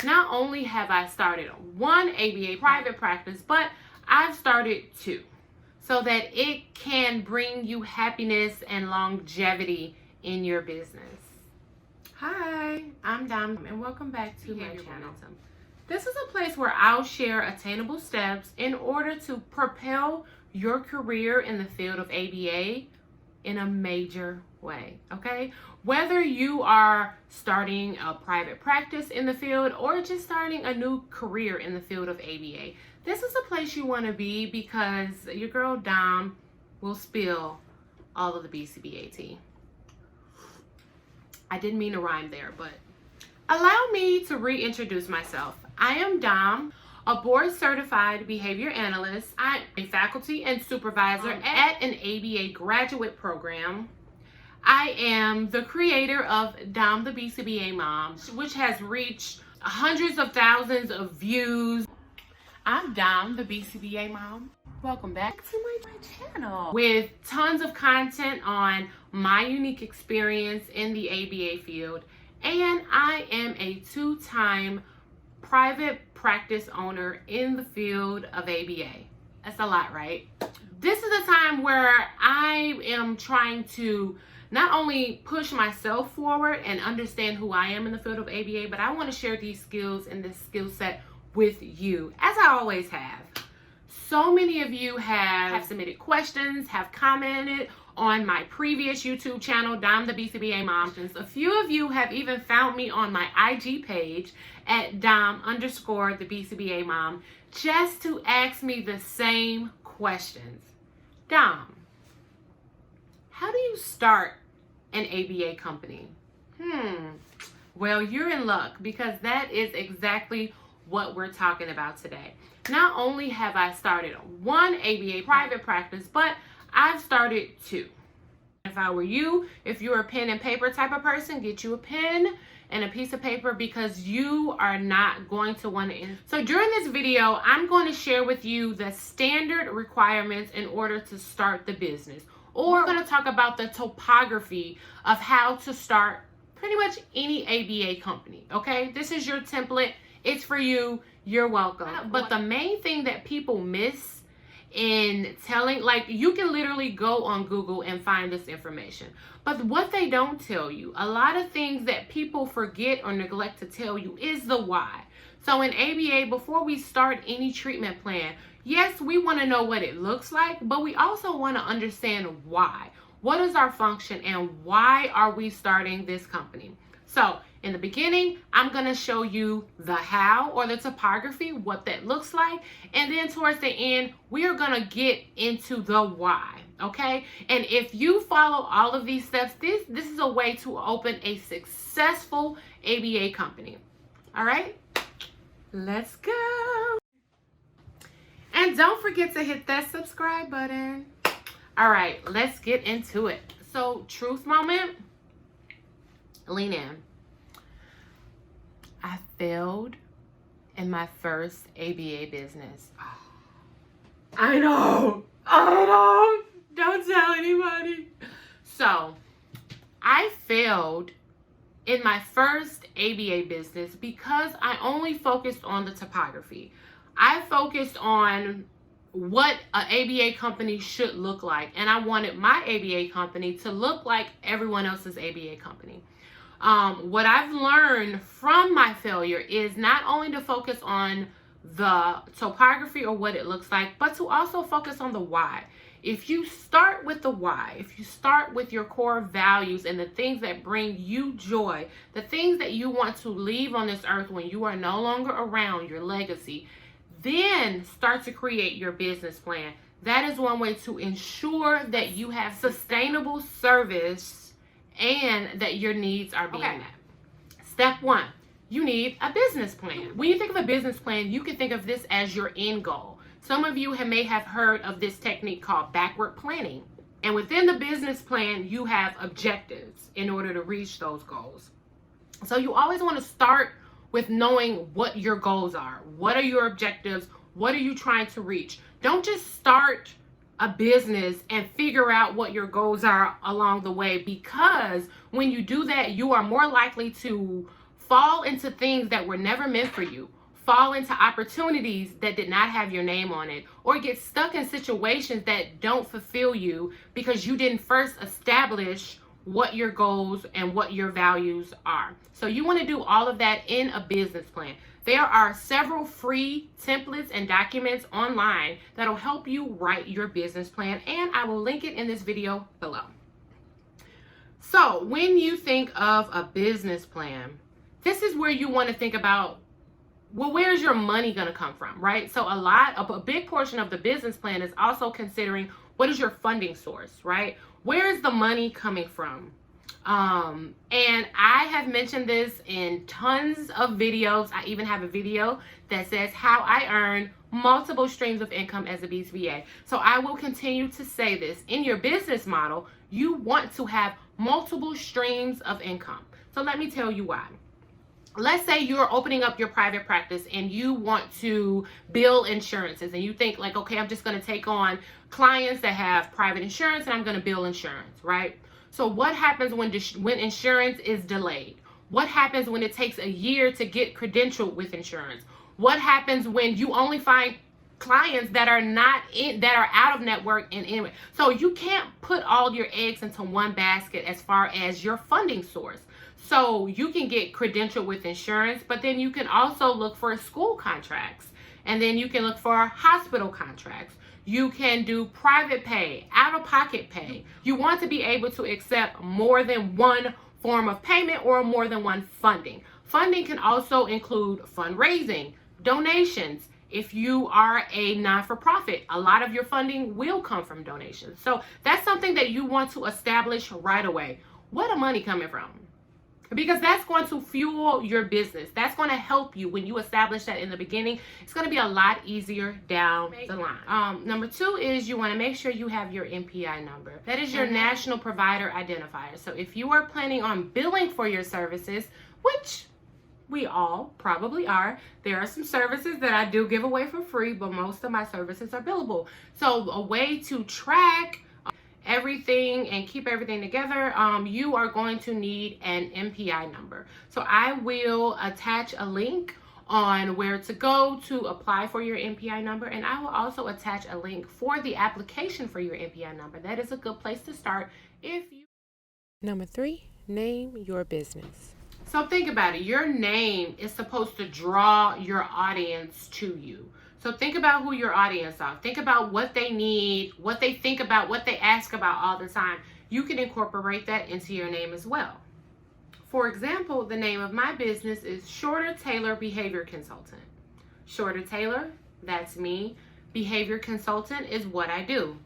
Not only have I started one ABA private practice, but I've started two so that it can bring you happiness and longevity in your business. Hi, I'm Dom and welcome back to my channel. This is a place where I'll share attainable steps in order to propel your career in the field of ABA in a major way, okay? Whether you are starting a private practice in the field or just starting a new career in the field of ABA, this is a place you want to be because your girl Dom will spill all of the BCBA tea. I didn't mean to rhyme there, but allow me to reintroduce myself. I am Dom, a board-certified behavior analyst. I'm a faculty and supervisor at an ABA graduate program. I am the creator of Dom the BCBA Mom, which has reached hundreds of thousands of views. I'm Dom the BCBA Mom. Welcome back to my channel with tons of content on my unique experience in the ABA field. And I am a two-time private practice owner in the field of ABA. That's a lot, right? This is a time where I am trying to not only push myself forward and understand who I am in the field of ABA, but I want to share these skills and this skill set with you, as I always have. So many of you have submitted questions, have commented on my previous YouTube channel, Dom the BCBA Mom. A few of you have even found me on my IG page at Dom_the BCBA Mom just to ask me the same questions. Dom, how do you start an ABA company? Well, you're in luck because that is exactly what we're talking about today. Not only have I started one ABA private practice, but I've started two. If I were you, if you're a pen and paper type of person, get you a pen and a piece of paper because you are not going to want to. So during this video, I'm going to share with you the standard requirements in order to start the business. Or we're going to talk about the topography of how to start pretty much any ABA company, okay? This is your template. It's for you. You're welcome. But the main thing that people miss in telling, like, you can literally go on Google and find this information. But what they don't tell you, a lot of things that people forget or neglect to tell you is the why. So in ABA, before we start any treatment plan, yes, we want to know what it looks like, but we also want to understand why. What is our function and why are we starting this company? So in the beginning, I'm going to show you the how or the topography, what that looks like. And then towards the end, we are going to get into the why. Okay. And if you follow all of these steps, this is a way to open a successful ABA company. All right, let's go. And don't forget to hit that subscribe button. All right, let's get into it. So truth moment, lean in. I failed in my first ABA business. I know. Don't tell anybody. So I failed in my first ABA business because I only focused on the topography. I focused on what an ABA company should look like. And I wanted my ABA company to look like everyone else's ABA company. What I've learned from my failure is not only to focus on the topography or what it looks like, but to also focus on the why. If you start with the why, if you start with your core values and the things that bring you joy, the things that you want to leave on this earth when you are no longer around, your legacy, then start to create your business plan. That is one way to ensure that you have sustainable service and that your needs are being met. Step one, you need a business plan. When you think of a business plan, you can think of this as your end goal. Some of you may have heard of this technique called backward planning. And within the business plan, you have objectives in order to reach those goals. So you always want to start with knowing what your goals are. What are your objectives? What are you trying to reach? Don't just start a business and figure out what your goals are along the way, because when you do that, you are more likely to fall into things that were never meant for you, fall into opportunities that did not have your name on it, or get stuck in situations that don't fulfill you because you didn't first establish what your goals and what your values are. So you want to do all of that in a business plan. There are several free templates and documents online that'll help you write your business plan, and I will link it in this video below. So when you think of a business plan, this is where you want to think about, well, where's your money going to come from, right? So a big portion of the business plan is also considering what is your funding source, right? Where is the money coming from? And I have mentioned this in tons of videos. I even have a video that says how I earn multiple streams of income as a BCBA. So I will continue to say this. In your business model, you want to have multiple streams of income. So let me tell you why. Let's say you're opening up your private practice and you want to bill insurances, and you think like, okay, I'm just going to take on clients that have private insurance and I'm going to bill insurance, right? So what happens when insurance is delayed? What happens when it takes a year to get credentialed with insurance? What happens when you only find clients that are out of network and anyway? So you can't put all your eggs into one basket as far as your funding source. So you can get credentialed with insurance, but then you can also look for school contracts, and then you can look for hospital contracts. You can do private pay, out-of-pocket pay. You want to be able to accept more than one form of payment or more than one funding. Funding can also include fundraising, donations. If you are a non-for-profit, a lot of your funding will come from donations. So that's something that you want to establish right away. Where the money coming from? Because that's going to fuel your business. That's going to help you when you establish that in the beginning. It's going to be a lot easier down the line. Number 2 is you want to make sure you have your NPI number. That is your National Provider Identifier. So if you are planning on billing for your services, which we all probably are, there are some services that I do give away for free, but most of my services are billable. So a way to track everything and keep everything together, you are going to need an NPI number. So I will attach a link on where to go to apply for your NPI number, and I will also attach a link for the application for your NPI number. That is a good place to start if you... Number 3, name your business. So think about it. Your name is supposed to draw your audience to you. So think about who your audience are. Think about what they need, what they think about, what they ask about all the time. You can incorporate that into your name as well. For example, the name of my business is Shorter Taylor Behavior Consultant. Shorter Taylor, that's me. Behavior Consultant is what I do.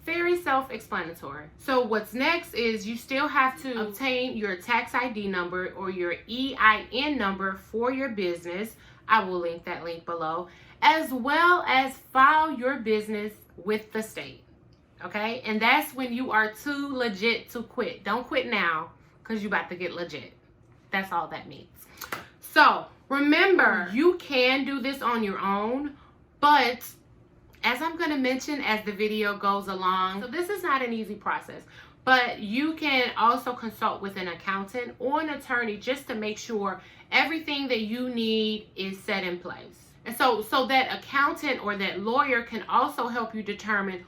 Very self-explanatory. So what's next is you still have to obtain your tax ID number or your EIN number for your business. I will link that link below, as well as file your business with the state. Okay? And that's when you are too legit to quit. Don't quit now, because you're about to get legit. That's all that means. So remember, you can do this on your own, but as I'm going to mention as the video goes along, so this is not an easy process, but you can also consult with an accountant or an attorney just to make sure everything that you need is set in place. And so that accountant or that lawyer can also help you determine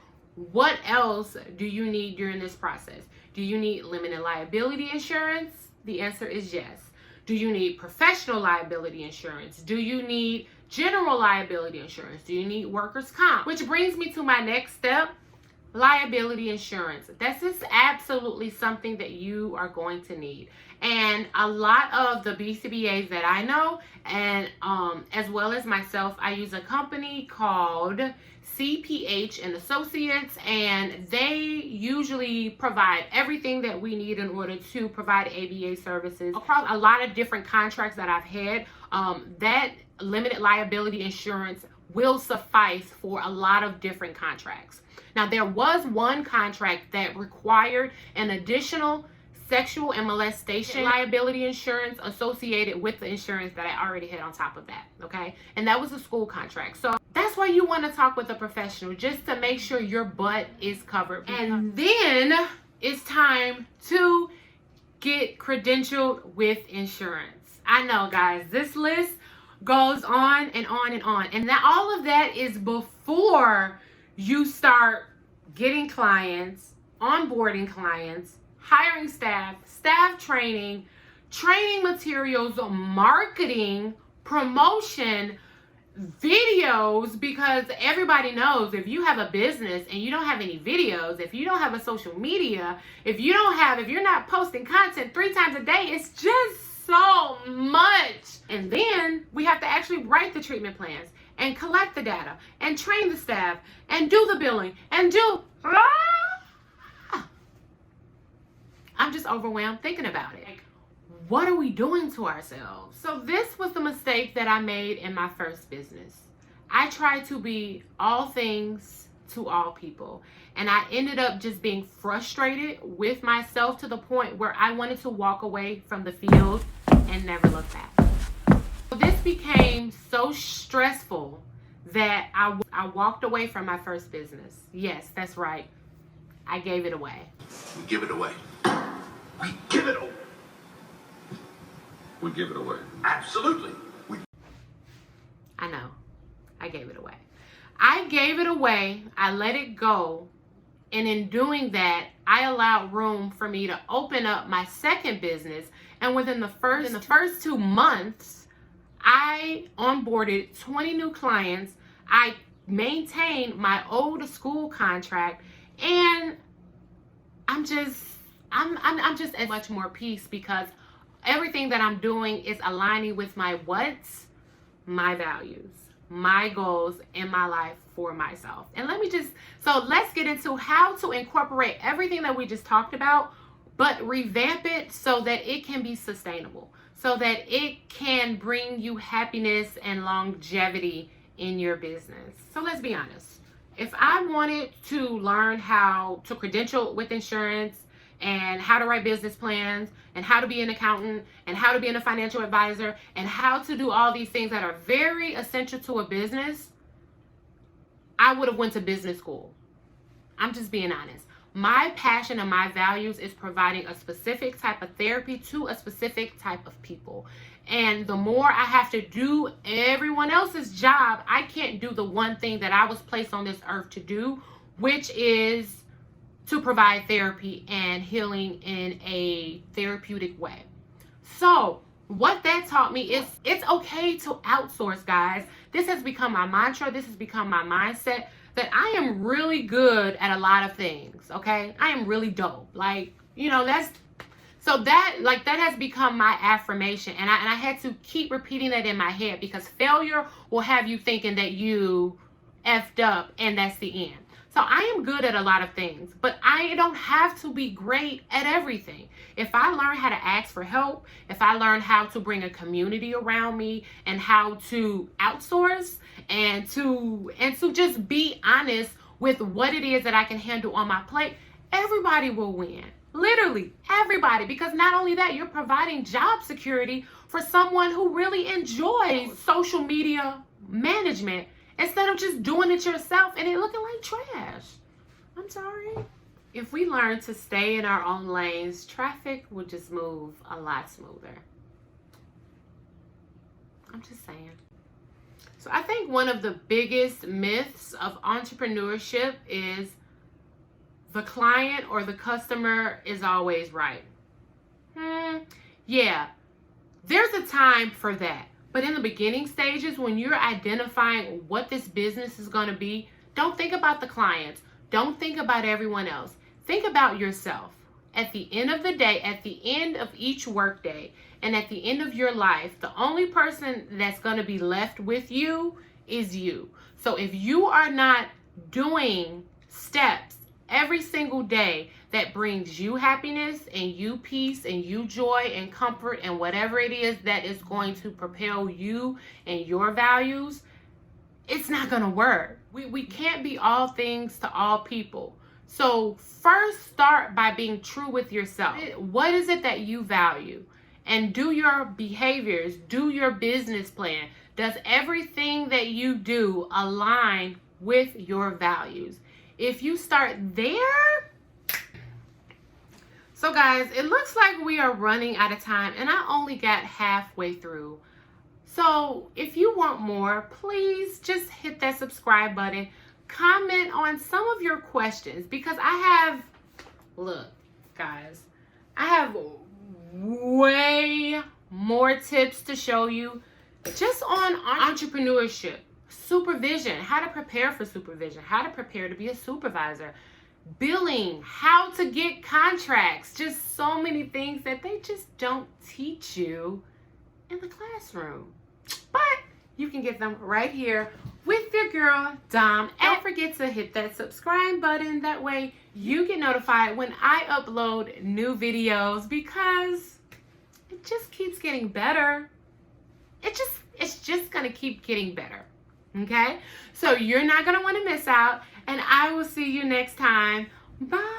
what else do you need during this process. Do you need limited liability insurance? The answer is yes. Do you need professional liability insurance? Do you need general liability insurance? Do you need workers' comp? Which brings me to my next step, liability insurance. This is absolutely something that you are going to need. And a lot of the BCBAs that I know, and as well as myself, I use a company called CPH and Associates, and they usually provide everything that we need in order to provide ABA services across a lot of different contracts that I've had. That limited liability insurance will suffice for a lot of different contracts. Now, there was one contract that required an additional sexual and molestation liability insurance associated with the insurance that I already had on top of that, okay? And that was a school contract. So that's why you want to talk with a professional, just to make sure your butt is covered. And then it's time to get credentialed with insurance. I know, guys, this list goes on and on and on. And that all of that is before you start getting clients, onboarding clients, hiring staff, staff training, training materials, marketing, promotion, videos, because everybody knows if you have a business and you don't have any videos, if you don't have a social media, if you're not posting content 3 times a day, it's just so much. And then we have to actually write the treatment plans and collect the data and train the staff and do the billing and do I'm just overwhelmed thinking about it. Like, what are we doing to ourselves? So this was the mistake that I made in my first business. I tried to be all things to all people, and I ended up just being frustrated with myself to the point where I wanted to walk away from the field and never look back. This became so stressful that I walked away from my first business. Yes, that's right. I gave it away. We give it away. We give it away. We give it away. Absolutely. I know. I gave it away. I gave it away. I let it go. And in doing that, I allowed room for me to open up my second business. And within the first 2 months, I onboarded 20 new clients. I maintained my old school contract, and I'm just at much more peace because everything that I'm doing is aligning with my what's, my values, my goals in my life for myself. And let's get into how to incorporate everything that we just talked about, but revamp it so that it can be sustainable, so that it can bring you happiness and longevity in your business. So let's be honest. If I wanted to learn how to credential with insurance and how to write business plans and how to be an accountant and how to be a financial advisor and how to do all these things that are very essential to a business, I would have went to business school. I'm just being honest. My passion and my values is providing a specific type of therapy to a specific type of people. And the more I have to do everyone else's job, I can't do the one thing that I was placed on this earth to do, which is to provide therapy and healing in a therapeutic way. So what that taught me is it's okay to outsource, guys. This has become my mantra. This has become my mindset that I am really good at a lot of things, okay? I am really dope. Like, that has become my affirmation. And I had to keep repeating that in my head because failure will have you thinking that you effed up and that's the end. So I am good at a lot of things, but I don't have to be great at everything. If I learn how to ask for help, if I learn how to bring a community around me and how to outsource and to just be honest with what it is that I can handle on my plate, everybody will win. Literally everybody, because not only that, you're providing job security for someone who really enjoys social media management instead of just doing it yourself and it looking like trash. I'm sorry. If we learn to stay in our own lanes, traffic will just move a lot smoother. I'm just saying. So I think one of the biggest myths of entrepreneurship is the client or the customer is always right. Yeah, there's a time for that. But in the beginning stages, when you're identifying what this business is going to be, don't think about the clients. Don't think about everyone else. Think about yourself. At the end of the day, at the end of each workday, and at the end of your life, the only person that's going to be left with you is you. So if you are not doing steps every single day that brings you happiness and you peace and you joy and comfort and whatever it is that is going to propel you and your values, it's not going to work. We can't be all things to all people. So first start by being true with yourself. What is it that you value? And do your behaviors, do your business plan. Does everything that you do align with your values? If you start there, So guys, it looks like we are running out of time and I only got halfway through. So if you want more, please just hit that subscribe button. Comment on some of your questions because look guys, I have way more tips to show you just on entrepreneurship, supervision, how to prepare for supervision, how to prepare to be a supervisor, billing, how to get contracts, just so many things that they just don't teach you in the classroom. But you can get them right here with your girl, Dom. Don't forget to hit that subscribe button. That way you get notified when I upload new videos because it just keeps getting better. It's just gonna keep getting better. Okay? So you're not gonna want to miss out, and I will see you next time. Bye.